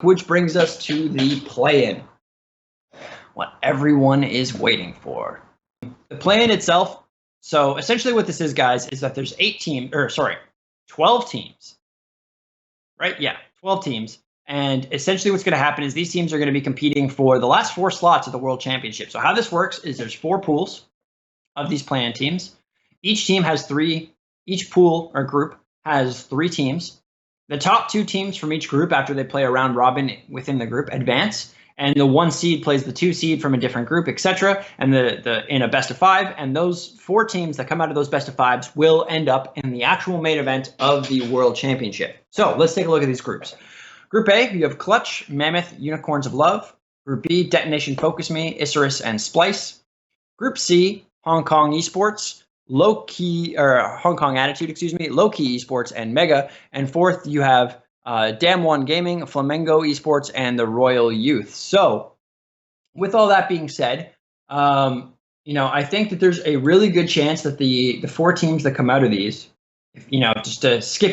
which brings us to the play-in. What everyone is waiting for. The play-in itself, so essentially what this is, guys, is that there's 12 teams. Right? Yeah, 12 teams. And essentially what's going to happen is these teams are going to be competing for the last 4 slots of the World Championship. So how this works is there's 4 pools of these play-in teams. Each pool or group has 3 teams. The top 2 teams from each group, after they play a round robin within the group, advance. And the 1 seed plays the 2 seed from a different group, etc. And in a best of 5. And those 4 teams that come out of those best of 5s will end up in the actual main event of the World Championship. So let's take a look at these groups. Group A, you have Clutch, Mammoth, Unicorns of Love. Group B, Detonation, Focus Me, Isurus, and Splice. Group C, Hong Kong Esports, Hong Kong Attitude, Low-Key Esports, and Mega. And fourth, you have Damwon Gaming, Flamengo Esports, and the Royal Youth. So, with all that being said, I think that there's a really good chance that the 4 teams that come out of these, just to skip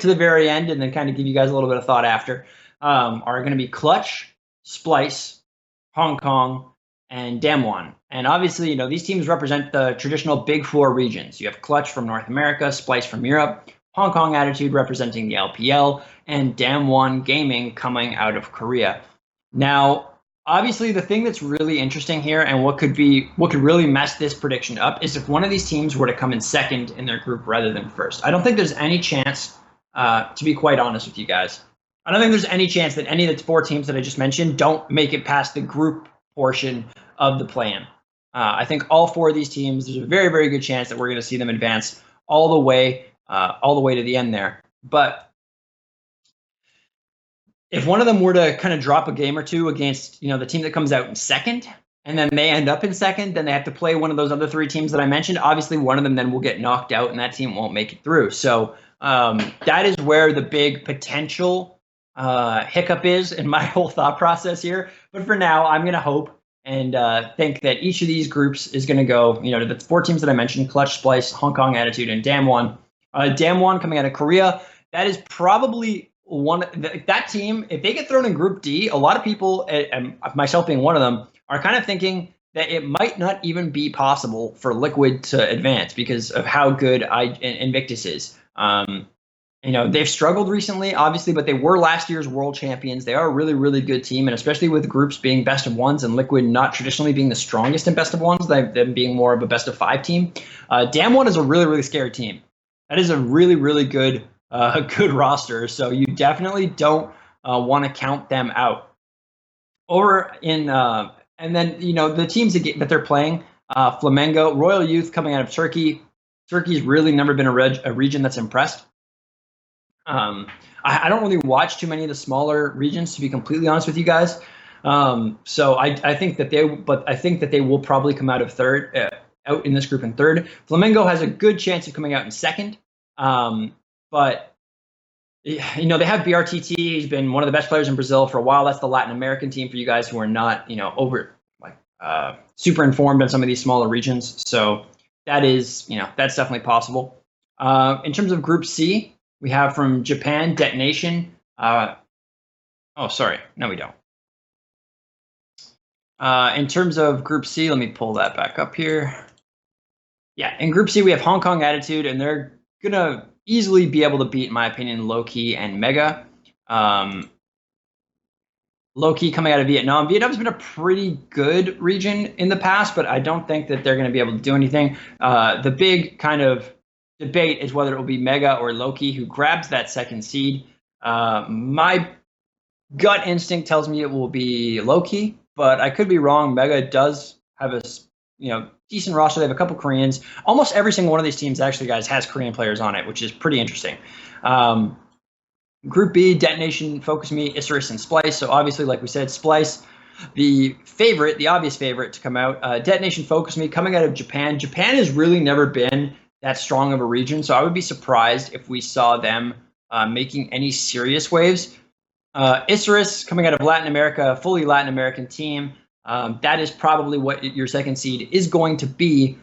to the very end and then kind of give you guys a little bit of thought after, are going to be Clutch, Splice, Hong Kong, and Damwon. And obviously, these teams represent the traditional Big 4 regions. You have Clutch from North America, Splice from Europe, Hong Kong Attitude representing the LPL, and Damwon Gaming coming out of Korea. Now, obviously, the thing that's really interesting here and what could really mess this prediction up is if one of these teams were to come in second in their group rather than first. I don't think there's any chance, to be quite honest with you guys, I don't think there's any chance that any of the 4 teams that I just mentioned don't make it past the group portion of the play-in. I think all 4 of these teams, there's a very, very good chance that we're going to see them advance all the way to the end there. But if one of them were to kind of drop a game or 2 against, the team that comes out in second, and then they end up in second, then they have to play one of those other 3 teams that I mentioned. Obviously, one of them then will get knocked out, and that team won't make it through. So that is where the big potential hiccup is in my whole thought process here. But for now, I'm going to hope and think that each of these groups is going to go, to the 4 teams that I mentioned: Clutch, Splice, Hong Kong Attitude, and Damwon. Damwon coming out of Korea, that is probably that team. If they get thrown in Group D, a lot of people, and myself being one of them, are kind of thinking that it might not even be possible for Liquid to advance because of how good Invictus is. They've struggled recently, obviously, but they were last year's world champions. They are a really, really good team, and especially with groups being best of 1s and Liquid not traditionally being the strongest in best of 1s, them being more of a best of 5 team. Damwon is a really, really scary team. That is a really, really good roster, so you definitely don't want to count them out. And then the teams that they're playing, Flamengo, Royal Youth coming out of Turkey. Turkey's really never been a region that's impressed. I don't really watch too many of the smaller regions, to be completely honest with you guys. So I think that they will probably come out of third, out in this group in third. Flamengo has a good chance of coming out in second. But they have BRTT. He's been one of the best players in Brazil for a while. That's the Latin American team for you guys who are not, super informed on some of these smaller regions. So that is, that's definitely possible. In terms of Group C, we have from Japan, Detonation. Sorry. No, we don't. In terms of Group C, let me pull that back up here. Yeah, in Group C, we have Hong Kong Attitude, and they're going to easily be able to beat, in my opinion, Low-Key and Mega. Low-Key coming out of Vietnam. Vietnam's been a pretty good region in the past, but I don't think that they're going to be able to do anything. The big kind of debate is whether it will be Mega or Low-Key who grabs that second seed. My gut instinct tells me it will be Low-Key, but I could be wrong. Mega does have a decent roster. They have a couple Koreans. Almost every single one of these teams, actually, guys, has Korean players on it, which is pretty interesting. Group B, Detonation, Focus Me, Isurus, and Splice. So obviously, like we said, Splice, the obvious favorite to come out. Detonation, Focus Me, coming out of Japan. Japan has really never been that strong of a region, so I would be surprised if we saw them making any serious waves. Isurus, coming out of Latin America, fully Latin American team. That is probably what your second seed is going to be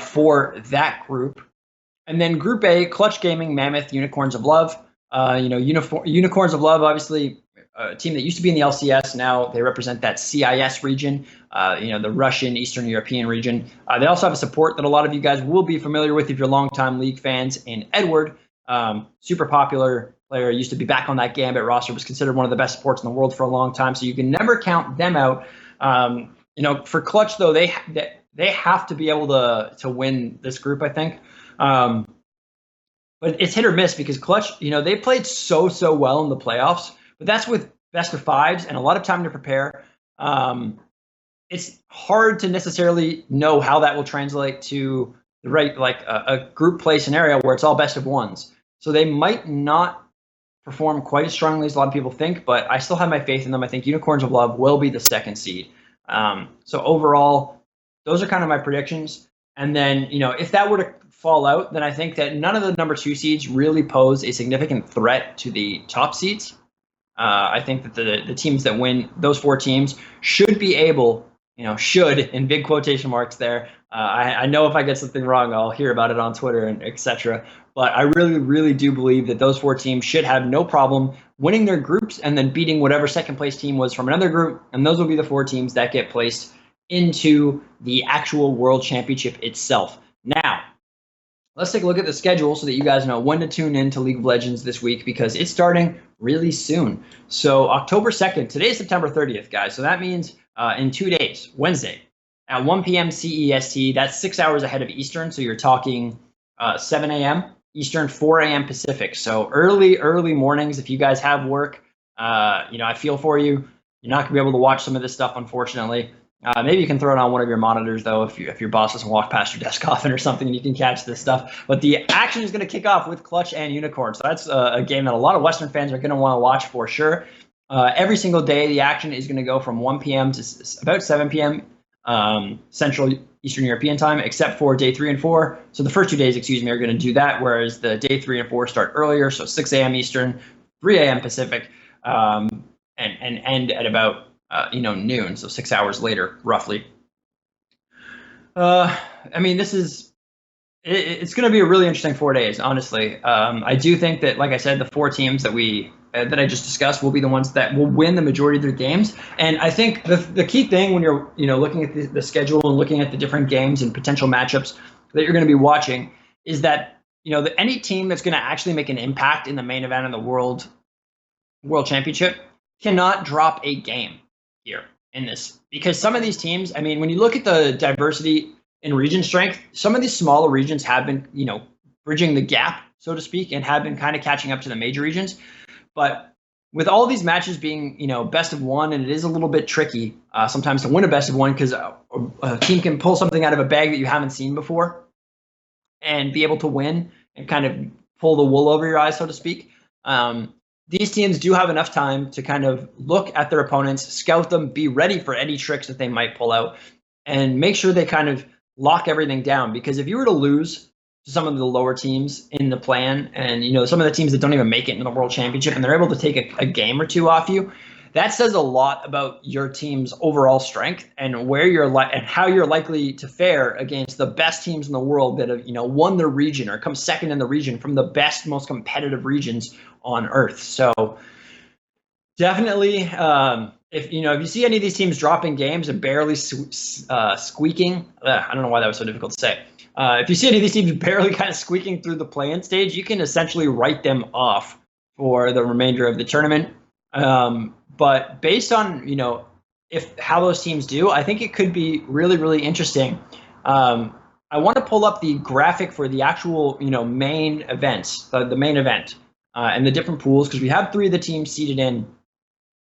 for that group. And then Group A, Clutch Gaming, Mammoth, Unicorns of Love. Unicorns of Love, obviously, a team that used to be in the LCS. Now they represent that CIS region, the Russian Eastern European region. They also have a support that a lot of you guys will be familiar with if you're longtime League fans in Edward. Super popular player, used to be back on that Gambit roster, was considered one of the best supports in the world for a long time. So you can never count them out. For Clutch, though, they have to be able to win this group, I think. But it's hit or miss because Clutch, they played so well in the playoffs, but that's with best of fives and a lot of time to prepare. It's hard to necessarily know how that will translate to the right, like a group play scenario where it's all best of ones. So they might not perform quite as strongly as a lot of people think, but I still have my faith in them. I think Unicorns of Love will be the second seed. So overall, those are kind of my predictions. And then, if that were to fall out, then I think that none of the number 2 seeds really pose a significant threat to the top seeds. I think that the teams that win, those 4 teams, should be able, should, in big quotation marks there. I know if I get something wrong, I'll hear about it on Twitter and etc. But I really, really do believe that those 4 teams should have no problem winning their groups and then beating whatever second place team was from another group. And those will be the 4 teams that get placed into the actual World Championship itself. Now, let's take a look at the schedule so that you guys know when to tune in to League of Legends this week, because it's starting really soon. So October 2nd, today is September 30th, guys. So that means in 2 days, Wednesday, at 1 p.m. CEST, that's 6 hours ahead of Eastern. So you're talking 7 a.m. Eastern, 4 a.m. Pacific. So early mornings. If you guys have work, I feel for you. You're not going to be able to watch some of this stuff, unfortunately. Maybe you can throw it on one of your monitors, though, if your boss doesn't walk past your desk often or something, and you can catch this stuff. But the action is going to kick off with Clutch and Unicorn. So that's a game that a lot of Western fans are going to want to watch for sure. Every single day, the action is going to go from 1 p.m. to about 7 p.m. Central Eastern European time, except for day 3 and 4. So the first 2 days, are going to do that, whereas the day 3 and 4 start earlier, so 6 a.m. Eastern, 3 a.m. Pacific, and end at about noon, so 6 hours later, roughly. It's going to be a really interesting 4 days, honestly. I do think that, like I said, the 4 teams that I just discussed will be the ones that will win the majority of their games. And I think the key thing when you're looking at the schedule and looking at the different games and potential matchups that you're going to be watching is that any team that's going to actually make an impact in the main event of the World Championship cannot drop a game here in this, because some of these teams, when you look at the diversity in region strength, some of these smaller regions have been, bridging the gap, so to speak, and have been kind of catching up to the major regions. But with all these matches being, best of one, and it is a little bit tricky sometimes to win a best of one, because a team can pull something out of a bag that you haven't seen before and be able to win and kind of pull the wool over your eyes, so to speak. These teams do have enough time to kind of look at their opponents, scout them, be ready for any tricks that they might pull out, and make sure they kind of lock everything down. Because if you were to lose to some of the lower teams in the plan, and some of the teams that don't even make it into the World Championship, and they're able to take a game or 2 off you, that says a lot about your team's overall strength and where and how you're likely to fare against the best teams in the world that have won their region or come second in the region from the best, most competitive regions on Earth. So definitely, if you see any of these teams dropping games and barely squeaking, I don't know why that was so difficult to say. If you see any of these teams barely kind of squeaking through the play-in stage, you can essentially write them off for the remainder of the tournament. But based on how those teams do, I think it could be really, really interesting. I want to pull up the graphic for the actual main events, the main event, and the different pools, because we have 3 of the teams seated in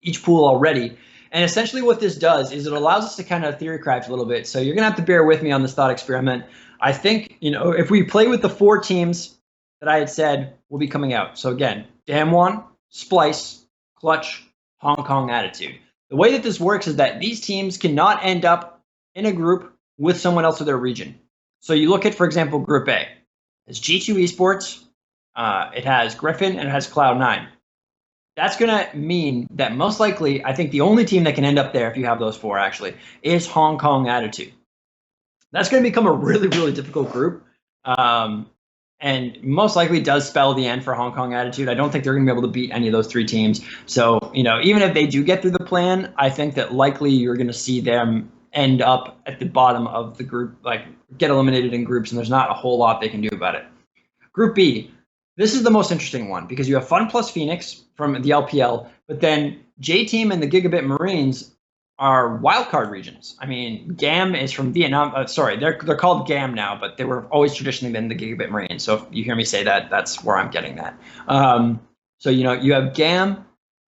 each pool already. And essentially what this does is it allows us to kind of theory craft a little bit. So you're going to have to bear with me on this thought experiment. I think, if we play with the 4 teams that I had said will be coming out. So again, Damwon, Splice, Clutch, Hong Kong Attitude. The way that this works is that these teams cannot end up in a group with someone else of their region. So you look at, for example, Group A. It's G2 Esports, it has Griffin, and it has Cloud9. That's going to mean that most likely, I think the only team that can end up there, if you have those 4 actually, is Hong Kong Attitude. That's going to become a really, really difficult group. And and most likely does spell the end for Hong Kong attitude. I don't think they're going to be able to beat any of those three teams. So, even if they do get through the plan, I think that likely you're going to see them end up at the bottom of the group, like get eliminated in groups, and there's not a whole lot they can do about it. Group B, this is the most interesting one because you have Fun plus Phoenix from the LPL, but then J-Team and the Gigabit Marines are wildcard regions. I mean, GAM is from Vietnam. They're called GAM now, but they were always traditionally been the Gigabit Marines. So if you hear me say that, that's where I'm getting that. So you have GAM.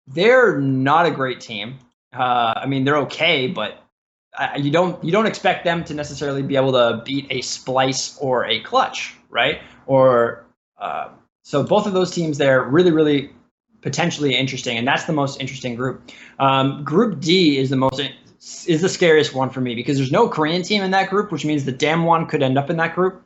They're not a great team. I mean, they're okay, but you don't expect them to necessarily be able to beat a Splice or a Clutch, right? Or so both of those teams there really, really potentially interesting, and that's the most interesting group. Group D is the scariest one for me because there's no Korean team in that group, which means the Damwon could end up in that group.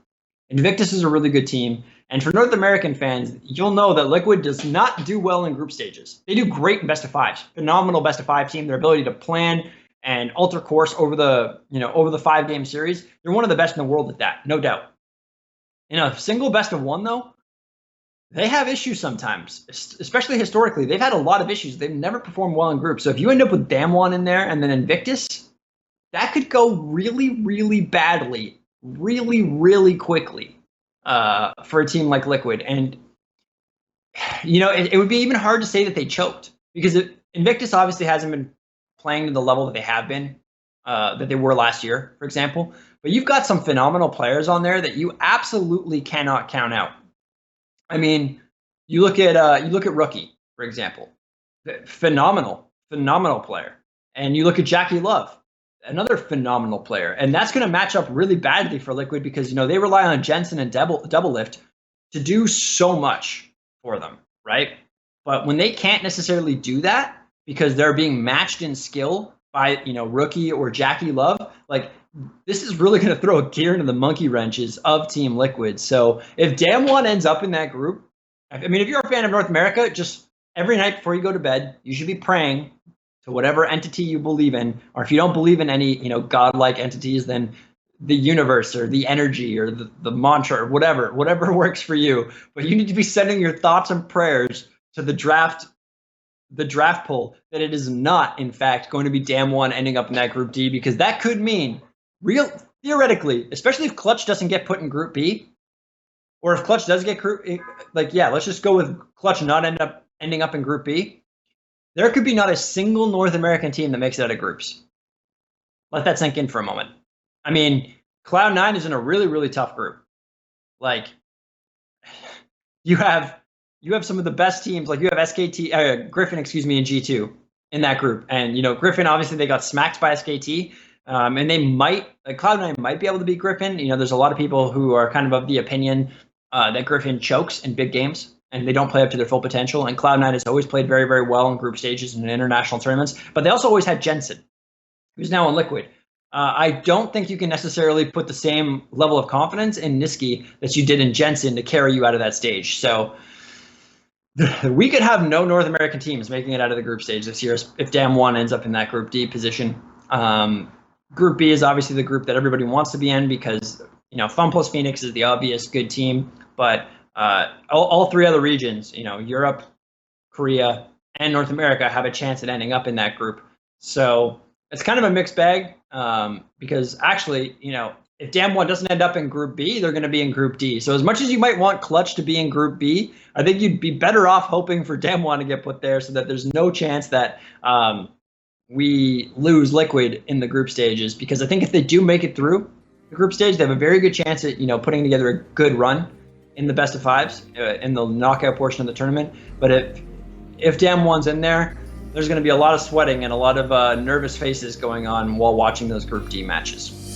Invictus is a really good team, and for North American fans, you'll know that Liquid does not do well in group stages. They do great in best of fives, phenomenal best of five team. Their ability to plan and alter course over the 5-game series, they're one of the best in the world at that, no doubt. In a single best of one though, they have issues sometimes, especially historically. They've had a lot of issues. They've never performed well in groups. So if you end up with Damwon in there and then Invictus, that could go really, really badly, really, really quickly for a team like Liquid. And, it would be even hard to say that they choked because Invictus obviously hasn't been playing to the level that they have been, that they were last year, for example. But you've got some phenomenal players on there that you absolutely cannot count out. I mean, you look at Rookie, for example, phenomenal player, and you look at Jackie Love, another phenomenal player, and that's going to match up really badly for Liquid because they rely on Jensen and Double Lift to do so much for them, right? But when they can't necessarily do that because they're being matched in skill by Rookie or Jackie Love, like, this is really going to throw a gear into the monkey wrenches of Team Liquid. So if Damwon ends up in that group, I mean, if you're a fan of North America, just every night before you go to bed, you should be praying to whatever entity you believe in. Or if you don't believe in any, godlike entities, then the universe or the energy or the mantra or whatever works for you. But you need to be sending your thoughts and prayers to the draft pool that it is not, in fact, going to be Damwon ending up in that Group D, because that could mean theoretically, especially if Clutch doesn't get put in Group B, or if Clutch does get let's just go with Clutch not ending up in Group B. There could be not a single North American team that makes it out of groups. Let that sink in for a moment. I mean, Cloud9 is in a really, really tough group. Like, you have some of the best teams. Like, you have Griffin, in G2 in that group, and Griffin, obviously they got smacked by SKT. And they Cloud9 might be able to beat Griffin. There's a lot of people who are kind of the opinion that Griffin chokes in big games and they don't play up to their full potential. And Cloud9 has always played very, very well in group stages and in international tournaments. But they also always had Jensen, who's now in Liquid. I don't think you can necessarily put the same level of confidence in Niski that you did in Jensen to carry you out of that stage. So we could have no North American teams making it out of the group stage this year if Damwon ends up in that Group D position. Group B is obviously the group that everybody wants to be in because, Fun plus Phoenix is the obvious good team. But all three other regions, Europe, Korea, and North America have a chance at ending up in that group. So it's kind of a mixed bag because actually, if Damwon doesn't end up in Group B, they're going to be in Group D. So as much as you might want Clutch to be in Group B, I think you'd be better off hoping for Damwon to get put there so that there's no chance that we lose Liquid in the group stages, because I think if they do make it through the group stage, they have a very good chance at putting together a good run in the best of fives in the knockout portion of the tournament. But if Damwon's in there, there's going to be a lot of sweating and a lot of nervous faces going on while watching those Group D matches.